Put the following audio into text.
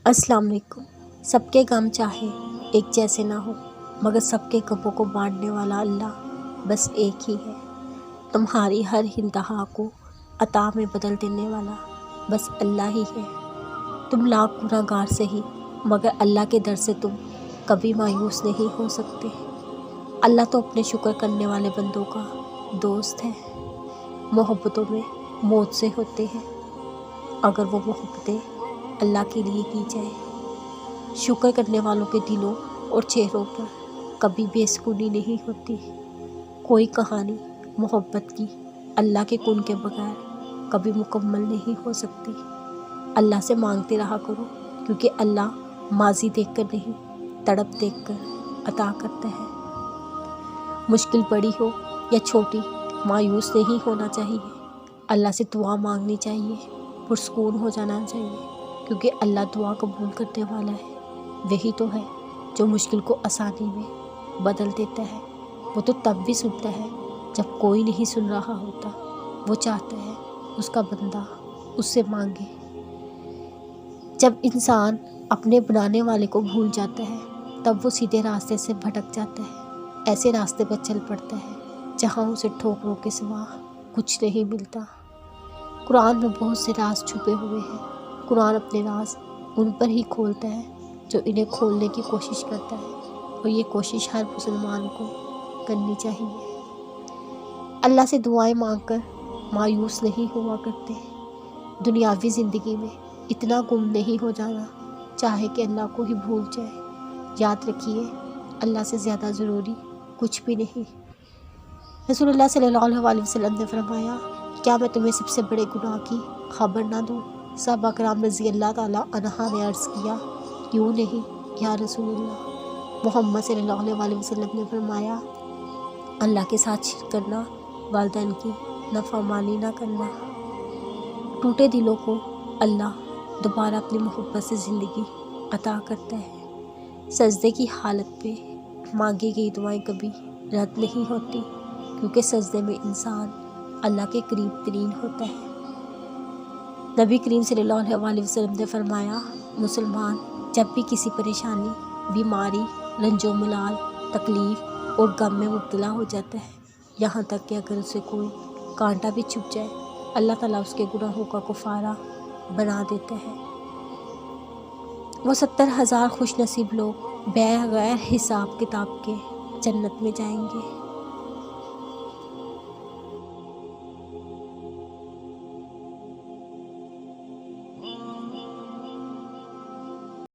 السلام علیکم۔ سب کے غم چاہے ایک جیسے نہ ہو، مگر سب کے غموں کو بانٹنے والا اللہ بس ایک ہی ہے۔ تمہاری ہر انتہا کو عطا میں بدل دینے والا بس اللہ ہی ہے۔ تم لاکھ گناہ گار سہی، مگر اللہ کے در سے تم کبھی مایوس نہیں ہو سکتے۔ اللہ تو اپنے شکر کرنے والے بندوں کا دوست ہے۔ محبتوں میں موت سے ہوتے ہیں، اگر وہ محبتیں اللہ کے لیے کی جائے۔ شکر کرنے والوں کے دلوں اور چہروں پر کبھی بے سکونی نہیں ہوتی۔ کوئی کہانی محبت کی اللہ کے کن کے بغیر کبھی مکمل نہیں ہو سکتی۔ اللہ سے مانگتے رہا کرو، کیونکہ اللہ ماضی دیکھ کر نہیں، تڑپ دیکھ کر عطا کرتا ہے۔ مشکل بڑی ہو یا چھوٹی، مایوس نہیں ہونا چاہیے۔ اللہ سے دعا مانگنی چاہیے، پرسکون ہو جانا چاہیے، کیونکہ اللہ دعا قبول کرنے والا ہے۔ وہی تو ہے جو مشکل کو آسانی میں بدل دیتا ہے۔ وہ تو تب بھی سنتا ہے جب کوئی نہیں سن رہا ہوتا۔ وہ چاہتا ہے اس کا بندہ اس سے مانگے۔ جب انسان اپنے بنانے والے کو بھول جاتا ہے، تب وہ سیدھے راستے سے بھٹک جاتا ہے۔ ایسے راستے پر چل پڑتا ہے جہاں اسے ٹھوکروں کے سوا کچھ نہیں ملتا۔ قرآن میں بہت سے راز چھپے ہوئے ہیں۔ قرآن اپنے راز ان پر ہی کھولتا ہے جو انہیں کھولنے کی کوشش کرتا ہے، اور یہ کوشش ہر مسلمان کو کرنی چاہیے۔ اللہ سے دعائیں مانگ کر مایوس نہیں ہوا کرتے۔ دنیاوی زندگی میں اتنا گم نہیں ہو جانا چاہے کہ اللہ کو ہی بھول جائے۔ یاد رکھیے، اللہ سے زیادہ ضروری کچھ بھی نہیں۔ رسول اللہ صلی اللہ علیہ وسلم نے فرمایا، کیا میں تمہیں سب سے بڑے گناہ کی خبر نہ دوں؟ صحابہ کرام رضی اللہ تعالیٰ عنہا نے عرض کیا، کیوں نہیں یا رسول اللہ؟ محمد صلی اللہ علیہ وسلم نے فرمایا، اللہ کے ساتھ شرک کرنا، والدین کی نافرمانی نہ کرنا۔ ٹوٹے دلوں کو اللہ دوبارہ اپنی محبت سے زندگی عطا کرتا ہے۔ سجدے کی حالت میں مانگی گئی دعائیں کبھی رد نہیں ہوتی، کیونکہ سجدے میں انسان اللہ کے قریب ترین ہوتا ہے۔ نبی کریم صلی اللہ علیہ وسلم نے فرمایا، مسلمان جب بھی کسی پریشانی، بیماری، رنج و ملال، تکلیف اور غم میں مبتلا ہو جاتا ہے، یہاں تک کہ اگر اسے کوئی کانٹا بھی چھپ جائے، اللہ تعالیٰ اس کے گناہوں کا کفارہ بنا دیتا ہے۔ وہ 70,000 خوش نصیب لوگ بغیر حساب کتاب کے جنت میں جائیں گے۔